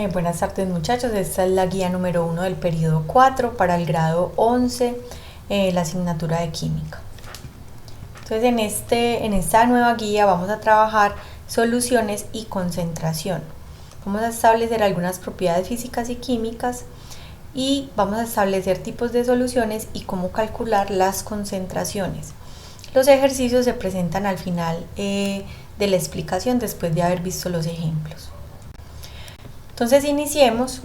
Buenas tardes muchachos, esta es la guía número 1 del periodo 4 para el grado 11, la asignatura de química. Entonces en esta nueva guía vamos a trabajar soluciones y concentración. Vamos a establecer algunas propiedades físicas y químicas y vamos a establecer tipos de soluciones y cómo calcular las concentraciones. Los ejercicios se presentan al final de la explicación después de haber visto los ejemplos. Entonces iniciemos.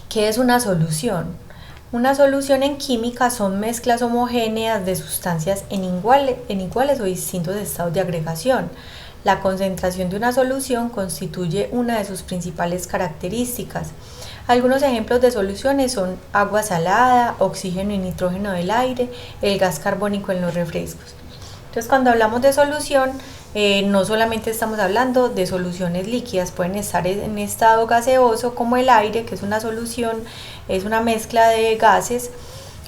¿Qué es una solución? Una solución en química son mezclas homogéneas de sustancias en iguales o distintos estados de agregación. La concentración de una solución constituye una de sus principales características. Algunos ejemplos de soluciones son agua salada, oxígeno y nitrógeno del aire, el gas carbónico en los refrescos. Entonces, cuando hablamos de solución, no solamente estamos hablando de soluciones líquidas, pueden estar en estado gaseoso como el aire, que es una solución, es una mezcla de gases,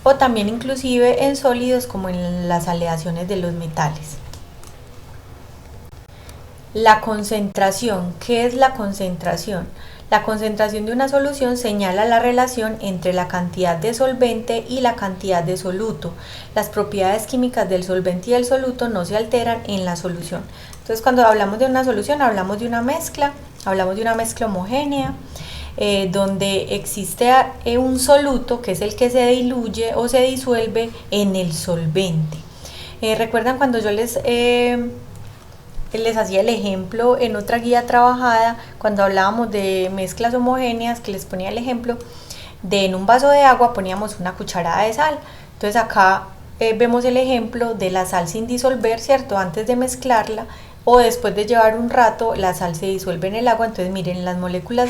o también inclusive en sólidos como en las aleaciones de los metales. La concentración. ¿Qué es la concentración? La concentración de una solución señala la relación entre la cantidad de solvente y la cantidad de soluto. Las propiedades químicas del solvente y del soluto no se alteran en la solución. Entonces, cuando hablamos de una solución, hablamos de una mezcla homogénea, donde existe un soluto, que es el que se diluye o se disuelve en el solvente. ¿Recuerdan cuando yo les hacía el ejemplo en otra guía trabajada, cuando hablábamos de mezclas homogéneas, que les ponía el ejemplo de en un vaso de agua poníamos una cucharada de sal? Entonces acá vemos el ejemplo de la sal sin disolver, ¿cierto? Antes de mezclarla o después de llevar un rato, la sal se disuelve en el agua. Entonces miren, las moléculas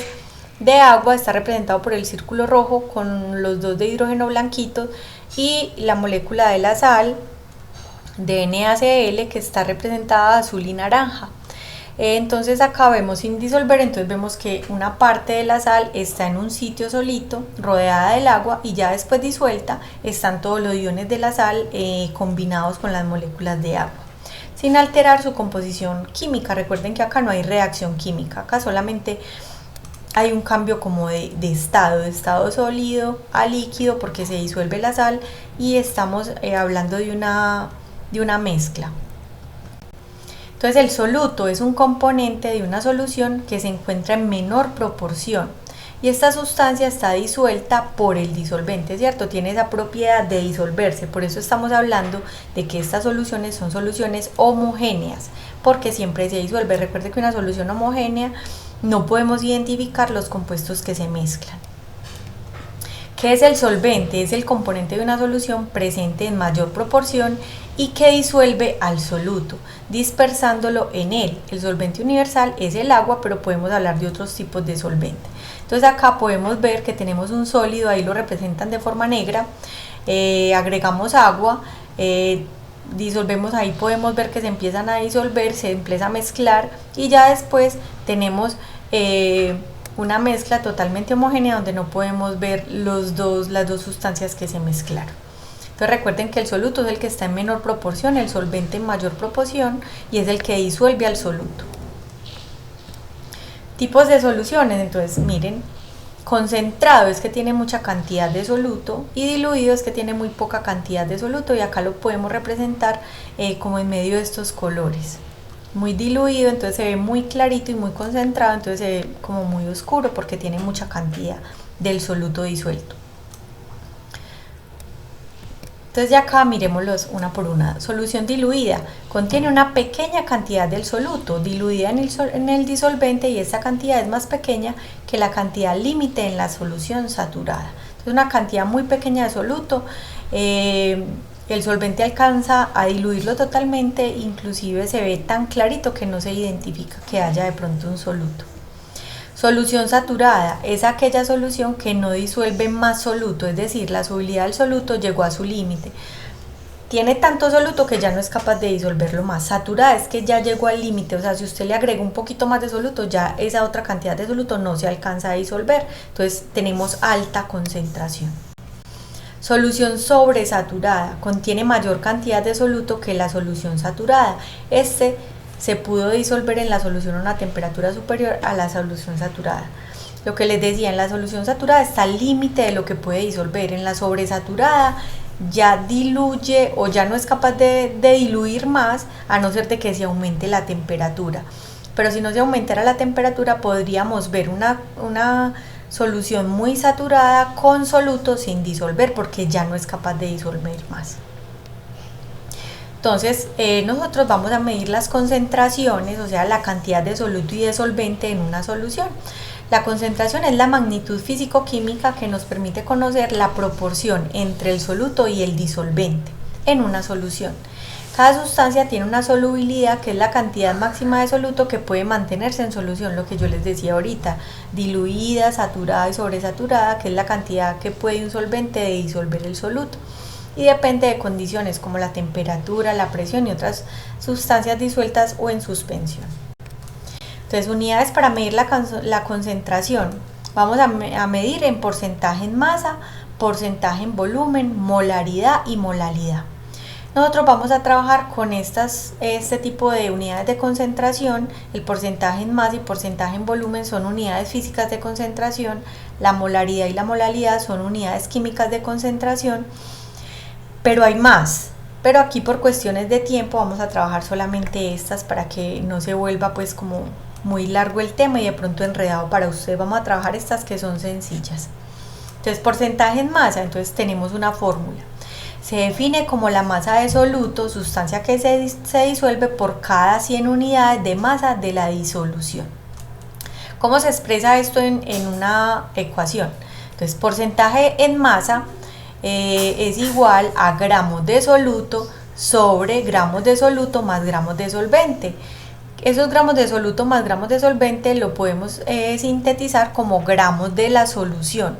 de agua está representado por el círculo rojo con los dos de hidrógeno blanquitos, y la molécula de la sal de NaCl, que está representada azul y naranja. Entonces acá vemos sin disolver, entonces vemos que una parte de la sal está en un sitio solito, rodeada del agua, y ya después disuelta están todos los iones de la sal combinados con las moléculas de agua, sin alterar su composición química. Recuerden que acá no hay reacción química, acá solamente hay un cambio como de estado sólido a líquido, porque se disuelve la sal y estamos hablando de una mezcla. Entonces el soluto es un componente de una solución que se encuentra en menor proporción, y esta sustancia está disuelta por el disolvente, ¿cierto? Tiene esa propiedad de disolverse. Por eso estamos hablando de que estas soluciones son soluciones homogéneas, porque siempre se disuelve. Recuerde que una solución homogénea no podemos identificar los compuestos que se mezclan. ¿Qué es el solvente? Es el componente de una solución presente en mayor proporción y que disuelve al soluto, dispersándolo en él. El solvente universal es el agua, pero podemos hablar de otros tipos de solvente. Entonces acá podemos ver que tenemos un sólido, ahí lo representan de forma negra, agregamos agua, disolvemos, ahí podemos ver que se empiezan a disolver, se empieza a mezclar, y ya después tenemos una mezcla totalmente homogénea donde no podemos ver las dos sustancias que se mezclaron. Entonces recuerden que el soluto es el que está en menor proporción, el solvente en mayor proporción, y es el que disuelve al soluto. Tipos de soluciones. Entonces miren, concentrado es que tiene mucha cantidad de soluto, y diluido es que tiene muy poca cantidad de soluto, y acá lo podemos representar como en medio de estos colores. Muy diluido, entonces se ve muy clarito, y muy concentrado, entonces se ve como muy oscuro porque tiene mucha cantidad del soluto disuelto. Entonces ya acá miremoslos una por una. Solución diluida contiene una pequeña cantidad del soluto diluida en el disolvente, y esta cantidad es más pequeña que la cantidad límite en la solución saturada. Entonces una cantidad muy pequeña de soluto, el solvente alcanza a diluirlo totalmente, inclusive se ve tan clarito que no se identifica que haya de pronto un soluto. Solución saturada es aquella solución que no disuelve más soluto, es decir, la solubilidad del soluto llegó a su límite. Tiene tanto soluto que ya no es capaz de disolverlo más. Saturada es que ya llegó al límite, o sea, si usted le agrega un poquito más de soluto, ya esa otra cantidad de soluto no se alcanza a disolver. Entonces tenemos alta concentración. Solución sobresaturada contiene mayor cantidad de soluto que la solución saturada. Se pudo disolver en la solución a una temperatura superior a la solución saturada. lo que les decía, en la solución saturada está al límite de lo que puede disolver. En la sobresaturada ya diluye o ya no es capaz de diluir más, a no ser de que se aumente la temperatura. Pero si no se aumentara la temperatura, podríamos ver una solución muy saturada con soluto sin disolver, porque ya no es capaz de disolver más. Entonces nosotros vamos a medir las concentraciones, o sea, la cantidad de soluto y de solvente en una solución. La concentración es la magnitud físico-química que nos permite conocer la proporción entre el soluto y el disolvente en una solución. Cada sustancia tiene una solubilidad, que es la cantidad máxima de soluto que puede mantenerse en solución, lo que yo les decía ahorita, diluida, saturada y sobresaturada, que es la cantidad que puede un solvente de disolver el soluto. Y depende de condiciones como la temperatura, la presión y otras sustancias disueltas o en suspensión. Entonces, unidades para medir la concentración. Vamos a medir en porcentaje en masa, porcentaje en volumen, molaridad y molalidad. Nosotros vamos a trabajar con este tipo de unidades de concentración. El porcentaje en masa y porcentaje en volumen son unidades físicas de concentración. La molaridad y la molalidad son unidades químicas de concentración. Pero hay más, pero aquí por cuestiones de tiempo vamos a trabajar solamente estas para que no se vuelva pues como muy largo el tema y de pronto enredado para usted. Vamos a trabajar estas que son sencillas. Entonces, porcentaje en masa, entonces tenemos una fórmula. Se define como la masa de soluto, sustancia que se disuelve por cada 100 unidades de masa de la disolución. ¿Cómo se expresa esto en una ecuación? Entonces, porcentaje en masa es igual a gramos de soluto sobre gramos de soluto más gramos de solvente. Esos gramos de soluto más gramos de solvente lo podemos sintetizar como gramos de la solución.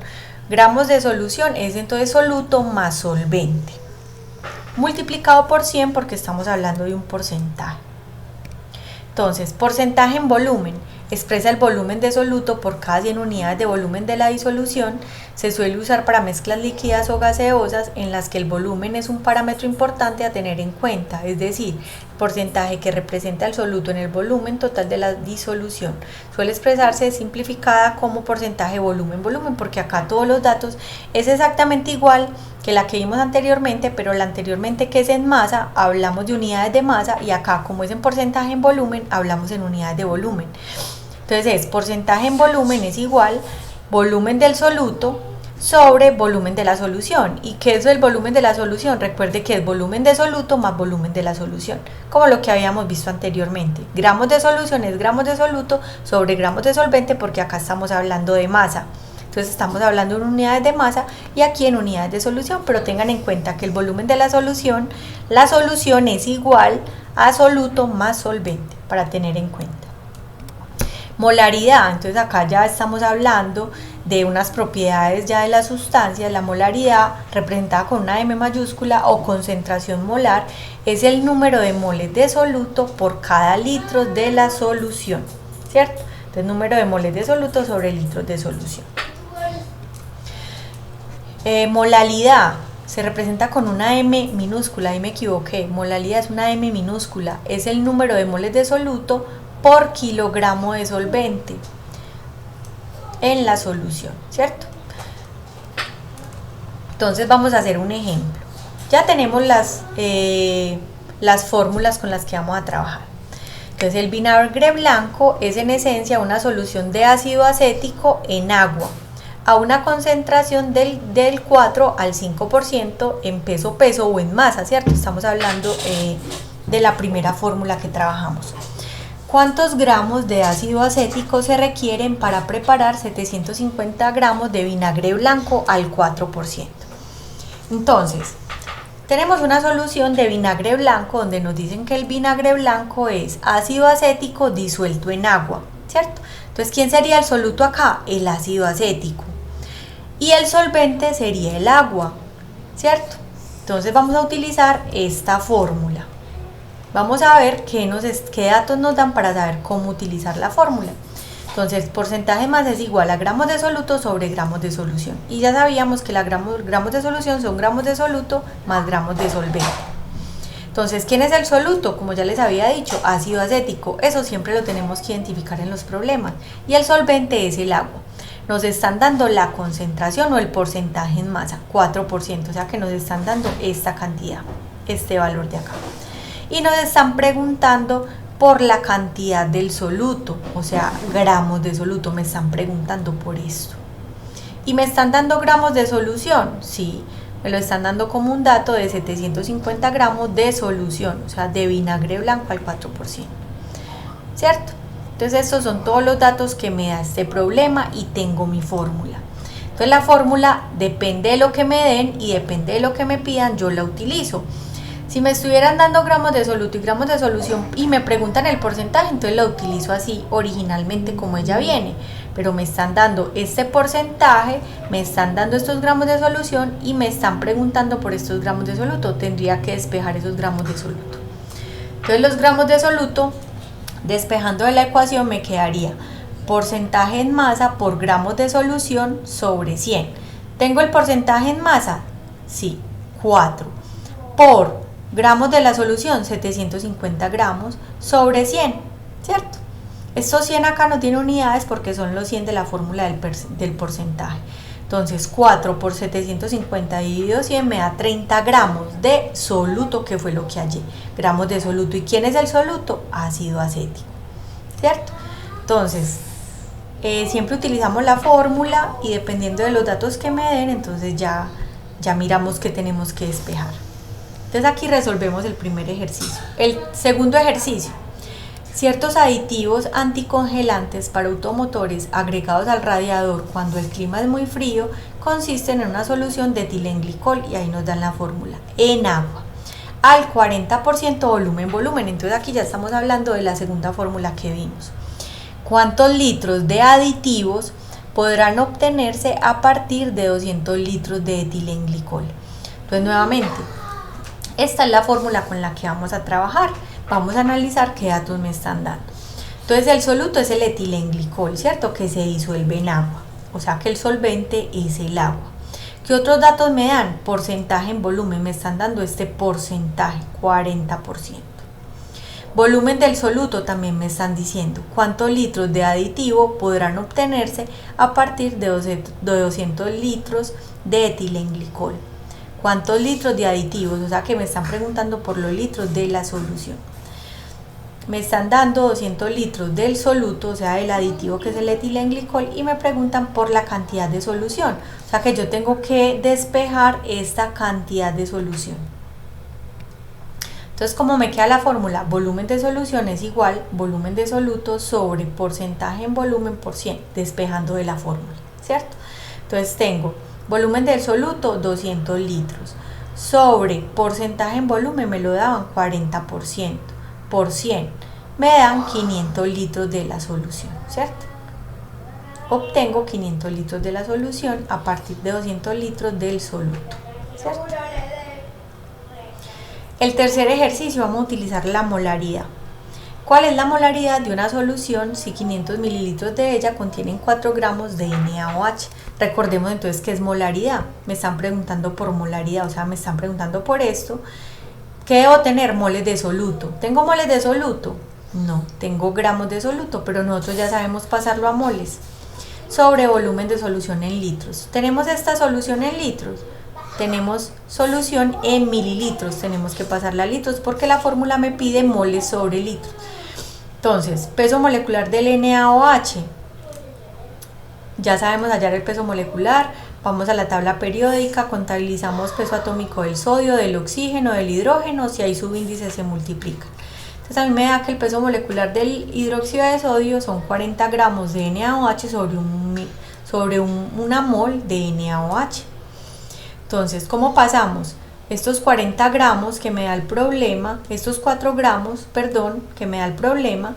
Gramos de solución es entonces soluto más solvente, multiplicado por 100 porque estamos hablando de un porcentaje. Entonces, porcentaje en volumen expresa el volumen de soluto por cada 100 unidades de volumen de la disolución. Se suele usar para mezclas líquidas o gaseosas en las que el volumen es un parámetro importante a tener en cuenta, es decir, el porcentaje que representa el soluto en el volumen total de la disolución. Suele expresarse simplificada como porcentaje volumen-volumen, porque acá todos los datos es exactamente igual que la que vimos anteriormente, pero la anteriormente, que es en masa, hablamos de unidades de masa, y acá, como es en porcentaje en volumen, hablamos en unidades de volumen. Entonces porcentaje en volumen es igual volumen del soluto sobre volumen de la solución. ¿Y qué es el volumen de la solución? Recuerde que es volumen de soluto más volumen de la solución, como lo que habíamos visto anteriormente. Gramos de solución es gramos de soluto sobre gramos de solvente, porque acá estamos hablando de masa. Entonces estamos hablando en unidades de masa y aquí en unidades de solución, pero tengan en cuenta que el volumen de la solución es igual a soluto más solvente, para tener en cuenta. Molaridad, entonces acá ya estamos hablando de unas propiedades ya de la sustancia. La molaridad, representada con una M mayúscula, o concentración molar, es el número de moles de soluto por cada litro de la solución, ¿cierto? Entonces, número de moles de soluto sobre litros de solución. Molalidad se representa con una M minúscula, ahí me equivoqué. Molalidad es una M minúscula, es el número de moles de soluto por kilogramo de solvente en la solución, ¿cierto? Entonces vamos a hacer un ejemplo. Ya tenemos las fórmulas con las que vamos a trabajar. Entonces, el vinagre blanco es en esencia una solución de ácido acético en agua a una concentración del 4 al 5% en peso o en masa, ¿cierto? Estamos hablando de la primera fórmula que trabajamos. ¿Cuántos gramos de ácido acético se requieren para preparar 750 gramos de vinagre blanco al 4%? Entonces, tenemos una solución de vinagre blanco donde nos dicen que el vinagre blanco es ácido acético disuelto en agua, ¿cierto? Entonces, ¿quién sería el soluto acá? El ácido acético. Y el solvente sería el agua, ¿cierto? Entonces vamos a utilizar esta fórmula. Vamos a ver qué datos nos dan para saber cómo utilizar la fórmula. Entonces, porcentaje más es igual a gramos de soluto sobre gramos de solución. Y ya sabíamos que gramos de solución son gramos de soluto más gramos de solvente. Entonces, ¿quién es el soluto? Como ya les había dicho, ácido acético. Eso siempre lo tenemos que identificar en los problemas. Y el solvente es el agua. nos están dando la concentración o el porcentaje en masa, 4%, o sea que nos están dando esta cantidad, este valor de acá. Y nos están preguntando por la cantidad del soluto, o sea, gramos de soluto, me están preguntando por esto. ¿Y me están dando gramos de solución? Sí, me lo están dando como un dato de 750 gramos de solución, o sea, de vinagre blanco al 4%, ¿cierto? Entonces estos son todos los datos que me da este problema y tengo mi fórmula. Entonces la fórmula depende de lo que me den y depende de lo que me pidan, yo la utilizo. Si me estuvieran dando gramos de soluto y gramos de solución y me preguntan el porcentaje, entonces la utilizo así originalmente como ella viene. Pero me están dando este porcentaje, me están dando estos gramos de solución y me están preguntando por estos gramos de soluto. Tendría que despejar esos gramos de soluto. Entonces los gramos de soluto, despejando de la ecuación, me quedaría porcentaje en masa por gramos de solución sobre 100. ¿Tengo el porcentaje en masa? Sí, 4. Por gramos de la solución, 750 gramos sobre 100, ¿cierto? Estos 100 acá no tienen unidades porque son los 100 de la fórmula del porcentaje. Entonces 4 por 750 dividido 100 me da 30 gramos de soluto, que fue lo que hallé. Gramos de soluto. ¿Y quién es el soluto? Ácido acético, ¿cierto? Entonces siempre utilizamos la fórmula y dependiendo de los datos que me den, entonces ya miramos qué tenemos que despejar. Entonces aquí resolvemos el primer ejercicio. El segundo ejercicio: ciertos aditivos anticongelantes para automotores agregados al radiador cuando el clima es muy frío consisten en una solución de etilenglicol, y ahí nos dan la fórmula, en agua al 40% volumen. Entonces aquí ya estamos hablando de la segunda fórmula que vimos. ¿Cuántos litros de aditivos podrán obtenerse a partir de 200 litros de etilenglicol? Entonces nuevamente, esta es la fórmula con la que vamos a trabajar. Vamos a analizar qué datos me están dando. Entonces el soluto es el etilenglicol, ¿cierto? Que se disuelve en agua. O sea que el solvente es el agua. ¿Qué otros datos me dan? Porcentaje en volumen. Me están dando este porcentaje, 40%. Volumen del soluto también me están diciendo. ¿Cuántos litros de aditivo podrán obtenerse a partir de 200 litros de etilenglicol? ¿Cuántos litros de aditivos? O sea que me están preguntando por los litros de la solución. Me están dando 200 litros del soluto, o sea del aditivo que es el etilenglicol, y me preguntan por la cantidad de solución. O sea que yo tengo que despejar esta cantidad de solución. Entonces, ¿cómo me queda la fórmula? Volumen de solución es igual volumen de soluto sobre porcentaje en volumen por 100, despejando de la fórmula, ¿cierto? Entonces tengo volumen del soluto 200 litros sobre porcentaje en volumen, me lo daban 40%, por 100 me dan 500 litros de la solución, ¿cierto? Obtengo 500 litros de la solución a partir de 200 litros del soluto, ¿cierto? El tercer ejercicio, vamos a utilizar la molaridad. ¿Cuál es la molaridad de una solución si 500 mililitros de ella contienen 4 gramos de NaOH? Recordemos entonces qué es molaridad. Me están preguntando por molaridad, o sea, me están preguntando por esto. ¿Qué debo tener? Moles de soluto. ¿Tengo moles de soluto? No, tengo gramos de soluto, pero nosotros ya sabemos pasarlo a moles. Sobre volumen de solución en litros. ¿Tenemos esta solución en litros? Tenemos solución en mililitros, tenemos que pasarla a litros porque la fórmula me pide moles sobre litros. Entonces, peso molecular del NaOH, ya sabemos hallar el peso molecular. Vamos a la tabla periódica, contabilizamos peso atómico del sodio, del oxígeno, del hidrógeno, si hay subíndices se multiplican. Entonces a mí me da que el peso molecular del hidróxido de sodio son 40 gramos de NaOH sobre una mol de NaOH. Entonces, ¿cómo pasamos? Estos 40 gramos que me da el problema, estos 4 gramos, perdón, que me da el problema,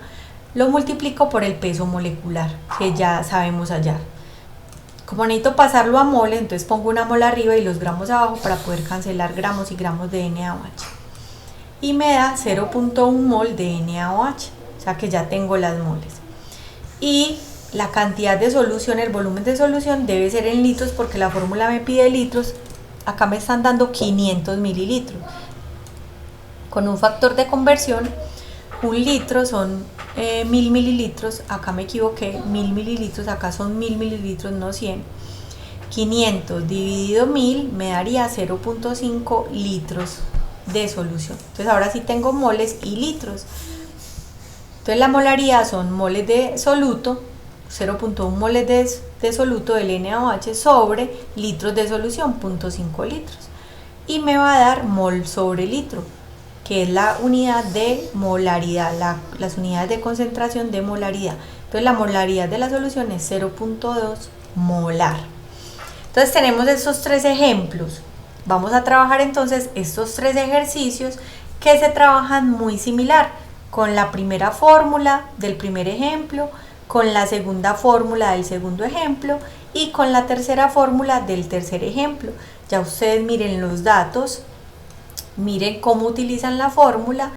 lo multiplico por el peso molecular, que ya sabemos hallar. Como necesito pasarlo a moles, entonces pongo una mol arriba y los gramos abajo para poder cancelar gramos y gramos de NaOH. Y me da 0.1 mol de NaOH, o sea que ya tengo las moles. Y la cantidad de solución, el volumen de solución debe ser en litros porque la fórmula me pide litros. Acá me están dando 500 mililitros. Con un factor de conversión, un litro son 1000 mililitros, acá me equivoqué, 1000 mililitros, acá son 1000 mililitros, no 100. 500 dividido 1000 me daría 0.5 litros de solución. Entonces ahora sí tengo moles y litros. Entonces la molaridad son moles de soluto, 0.1 moles de soluto del NaOH sobre litros de solución, 0.5 litros. Y me va a dar mol sobre litro, que es la unidad de molaridad, las unidades de concentración de molaridad. Entonces la molaridad de la solución es 0.2 molar. Entonces tenemos estos tres ejemplos. Vamos a trabajar entonces estos tres ejercicios que se trabajan muy similar, con la primera fórmula del primer ejemplo, con la segunda fórmula del segundo ejemplo y con la tercera fórmula del tercer ejemplo. Ya ustedes miren los datos, miren cómo utilizan la fórmula